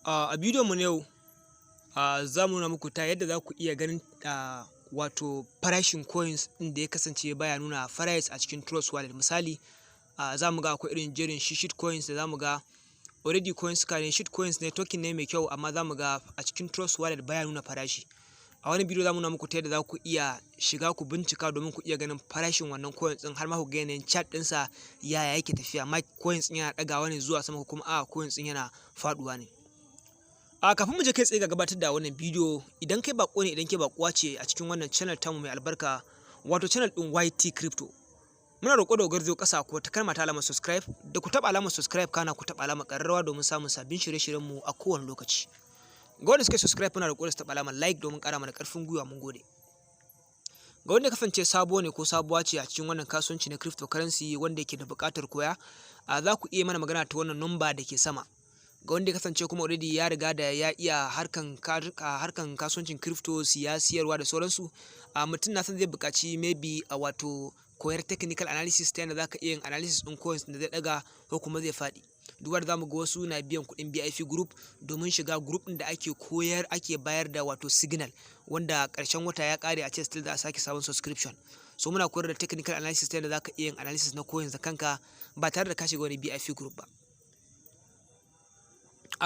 A bidiyon mu na yau za mu nuna muku ta yadda za ku iya ganin wato farashin coins ɗin da ya kasance baya nuna price a cikin Trust Wallet. Misali za mu ga akwai irin jerin shit coins da za mu ga already coins ka ne shit coins ne, token ne mai kyau, amma za mu ga a cikin Trust Wallet baya nuna farashi. A wani bidiyo za mu nuna muku ta yadda za ku iya shiga ku bincika domin ku iya ganin farashin wannan coins ɗin, har ma ku ga yanayin chart ɗinsa yaya yake tafiya, ma coins ɗin yana ɗagawa ne zuwa sama ko kuma coins ɗin yana faɗuwa ne. Kafin mu je kai tsaye ga gabatar da wannan bidiyo, idan kai bako ne, idan ke bakuwa ce a cikin wannan channel tamu mai albarka, wato channel ɗin YT Crypto, muna roƙo da garzo ƙasa ko ta kalma ta alamar subscribe, da ku taɓa alamar subscribe kana ku taɓa alamar ƙararrawa domin samun sabbin shirye-shiryen mu a kowane lokaci. Ga wanda suka subscribe muna roƙo da su taɓa alamar like domin ƙara mana ƙarfin gwiwa, mun gode. Ga wanda kasance sabo ne ko sabuwa ce a cikin wannan kasuwanci na cryptocurrency wanda yake da buƙatar koya, za ku iya mana magana ta wannan number da ke sama. Ga wanda ya kasance kuma already ya riga da ya iya harkan kasuwancin crypto, siyarwa da sauransu, mutum na san zai buƙaci maybe wato koyar technical analysis ta yadda za ka iya yin analysis ɗin coins da zai ɗaga ko kuma zai faɗi. Duba da zamu ga wasu na biyan kuɗin BIP group domin shiga group ɗin da ake bayar da wato signal, wanda ƙarshen wata ya ƙare a ce still za a sake sabon subscription. So muna koyar da technical analysis ta yadda za ka iya yin analysis na coins da kanka ba tare da ka shiga wani BIP group ba.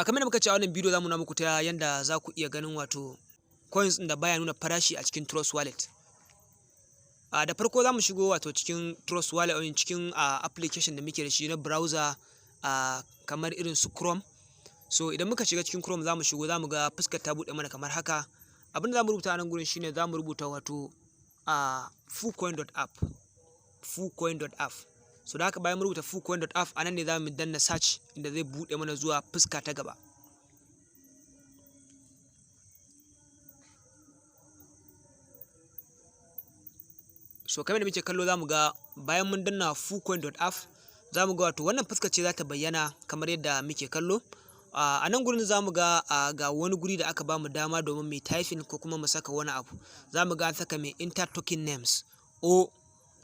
Kamar da muka ce a wannan bidiyo za mu nuna muku ta yanda za ku iya ganin wato coins ɗin da baya nuna farashi a cikin Trust Wallet. Da farko za mu shigo wato cikin Trust Wallet, cikin application da muke da shi na browser kamar irin su Chrome. So idan muka shiga cikin Chrome za mu shigo, za mu ga fuskar ta buɗe mana kamar haka. Abin da za mu rubuta a nan gurin shine za mu rubuta wato fullcoin.app. So da haka bayan mu rubuta fullcoin.app, a nan ne za mu danna search inda zai buɗe mana zuwa fuska ta gaba. So kamar da muke kallo za mu ga bayan mun danna fullcoin.app, za mu ga wato wannan fuskar ce za ta bayyana kamar yadda muke kallo. A nan gurin za mu ga ga wani guri da aka ba mu dama domin mai typing ko kuma mu saka wani abu. Za mu ga an saka mai enter token names or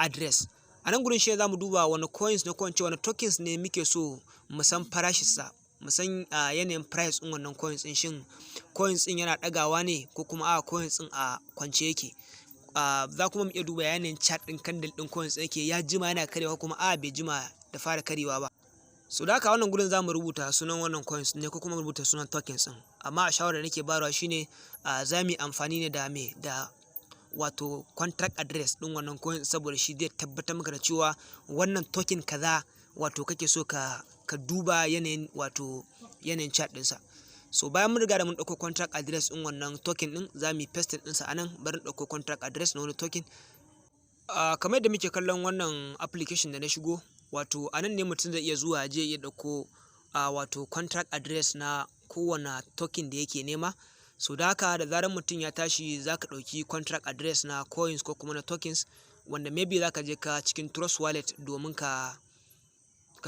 address. A nan gurin shi za mu duba wani coins ne ko wani tokens ne muke so mu san farashinsa, mu san yanayin price ɗin wannan coins ɗin, shin coins ɗin yana ɗagawa ne ko kuma coins ɗin a kwance yake. Za kuma mu iya duba yanayin chart ɗin candle ɗin coins yake, ya jima yana karewa kuma bai jima da fara karewa ba. So da haka wannan gurin za mu rubuta sunan wannan coins ne ko kuma mu rubuta sunan tokens ɗin, amma a shawarar da nake bayarwa shine za mu yi amfani ne da wato contract address ɗin wannan coin, saboda shi zai tabbatar maka da cewa wannan token kaza wato kake so ka duba yanayin chart ɗinsa. So bayan mun riga da mun ɗauko contract address ɗin wannan token ɗin, za mu yi paste ɗinsa a nan. Bari in ɗauko contract address na wani token. Kamar yadda muke kallon wannan application da na shigo, wato a nan ne mutum zai iya zuwa je ya ɗauko wato contract address na kowane token da yake nema. So da haka da zarar mutum ya tashi, za ka ɗauki contract address na coins ko kuma na tokens, wanda maybe za ka je ka cikin Trust Wallet domin ka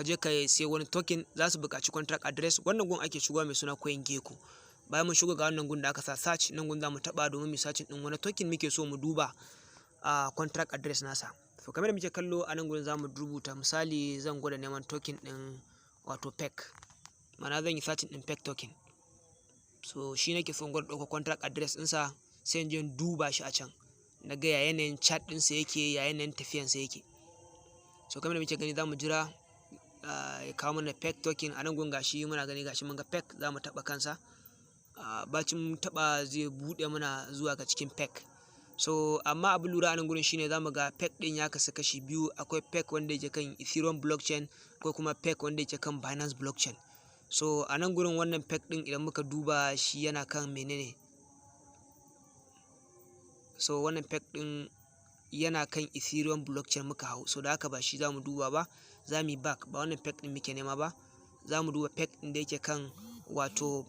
je ka sai wani token, za su buƙaci contract address. Wannan gun ake shigowa mai suna CoinGecko. Bayan mun shigo ga wannan gun da aka sa search, nan gun za mu taɓa domin mu searching ɗin wani token muke so mu duba contract address nasa. So kamar da muke kallo a nan gurin za mu rubuta, misali zan gwada neman token ɗin wato PEC, ma'ana zan yi searching ɗin PEC token. So shi nake son gwada ɗauka contract address ɗinsa, sai in je in duba shi a can, na ga ya yanayin chart ɗinsa yake, ya yanayin tafiyansa yake. So kamar da muke gani za mu jira ya kawo mana PEC token. A nan gun gashi muna gani, gashi mun ga PEC, za mu taɓa kansa. Bacin mun taɓa zai buɗe mana zuwa ga cikin PEC. So amma abin lura a nan gurin shine za mu ga PEC ɗin ya kasu kashi biyu. Akwai PEC wanda yake kan Ethereum blockchain, akwai kuma PEC wanda yake kan Binance blockchain. So a nan gurin wannan PEC ɗin idan muka duba shi yana kan menene? So wannan PEC ɗin yana kan Ethereum blockchain muka hau. So da haka ba shi za mu duba ba, za mu yi back, ba wannan PEC ɗin muke nema ba. Za mu duba PEC ɗin da yake kan wato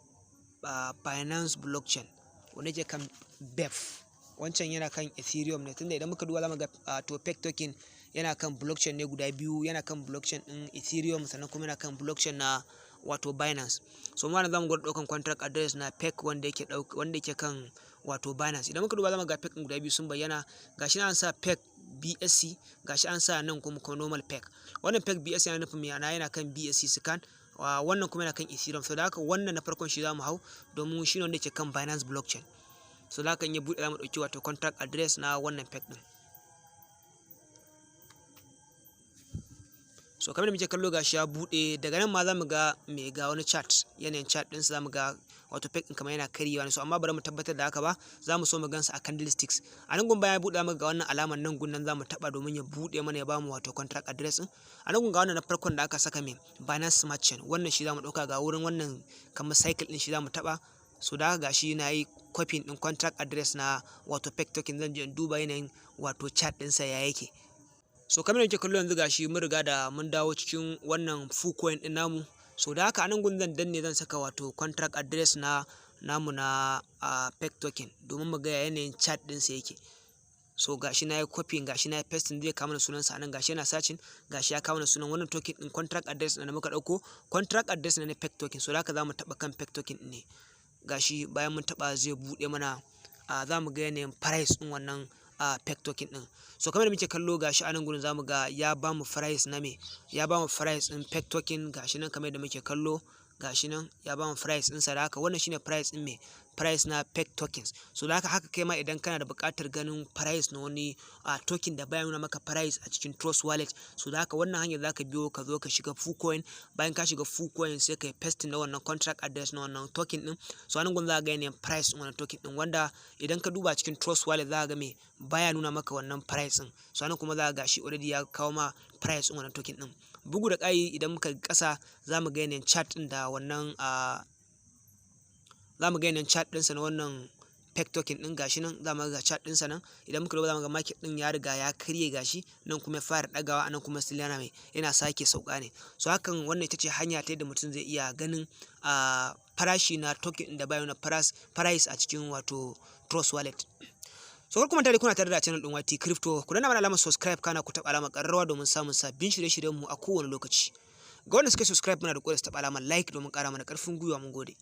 Binance blockchain, wanda yake kan BEF. Wancan yana kan Ethereum ne, tunda idan muka duba za mu ga to PEC token yana kan blockchain ne guda biyu, yana kan blockchain ɗin Ethereum sannan kuma yana kan blockchain na wato Binance. So mu za mu gwada ɗaukan contract address na PEC wanda yake kan wato Binance. Idan muka duba za mu ga PEC ɗin guda biyu sun bayyana. Gashi na an sa PEC BSC, gashi an sa nan kuma normal PEC. Wannan PEC BSC yana nufin yana kan BSC scan, wannan kuma yana kan Ethereum. So da haka wannan na farkon shi zamu hau domin shi ne wanda yake kan Binance blockchain. So da haka in ya buɗe zamu ɗauki wato contract address na wannan peg ɗin. So kamar da muke kallo gashi ya buɗe, daga nan ma zamu ga ga wani chart, yanayin chart ɗinsa zamu ga wato peg ɗin kamar yana karyewa ne. So amma bari mu tabbatar da haka ba, zamu so mu gansa a candlesticks. A nan gun bayan ya buɗe zamu ga wannan alamar nan gun nan zamu taɓa domin ya buɗe mana ya bamu wato contract address ɗin. A nan gun ga wannan na farkon da aka saka Binance Smart Chain, wannan shi zamu ɗauka ga wurin wannan kamar cycle ɗin shi zamu taɓa. So da haka gashi na yi copy ɗin contract address na wato peg token, zan je in duba yanayin wato chart ɗinsa ya yake. So kamar yadda kallo yanzu gashi mun riga da mun dawo cikin wannan full coin ɗin namu. So da haka a nan gun zan danne zan saka wato contract address namu na peg token domin mu ga yanayin chart ɗinsa yake. So gashi na yi copy, gashi na yi pasting, zai kawo mana sunansa a nan, gashi yana searching, gashi ya kawo mana sunan wannan token ɗin contract address da muka ɗauko, contract address na peg token. So da haka zamu taɓa kan peg token ɗin ne. Gashi bayan mun taɓa zai buɗe mana, za mu ga yanayin price ɗin wannan peg token ɗin. So kamar da muke kallo gashi a nan gurin zamu ga ya bamu price na ya bamu price ɗin peg token, gashi nan kamar da muke kallo, gashi nan ya bamu price ɗin sa. Da haka wannan shine price ɗin price na peg tokens. So da haka kai ma idan kana da buƙatar ganin price na wani token da baya nuna maka price a cikin Trust Wallet, so da haka wannan hanyar zaka biyo ka zo ka shiga full coin. Bayan ka shiga full coin sai ka yi pasting na wannan contract address na wannan token ɗin. So anan gun za ka ga yanayin price ɗin wannan token ɗin, wanda idan ka duba cikin Trust Wallet za ka ga baya nuna maka wannan price ɗin. So anan kuma za ka ga shi already ya kawo ma price ɗin wannan token ɗin. Bugu da ƙari idan muka ƙasa za mu ga yanayin chart ɗin da wannan za mu ga yanayin chart ɗinsa na wannan peg token ɗin. Gashi nan za mu ga chart ɗinsa nan, idan muka duba za mu ga market ɗin ya riga ya karye gashi nan kuma ya fara ɗagawa, anan kuma still yana sake sauka ne. So hakan wannan ita ce hanya ta yadda mutum zai iya ganin farashi na token ɗin da baya nuna price a cikin wato Trust Wallet. So kar ku manta dai kuna tare da channel ɗin YT Crypto, ku danna mana alamar subscribe kana ku taɓa alamar ƙararrawa domin samun sabbin shirye-shiryen mu a kowane lokaci. Ga wanda suka subscribe muna da ƙoƙari su taɓa alamar like domin ƙara mana ƙarfin gwiwa. Mun gode.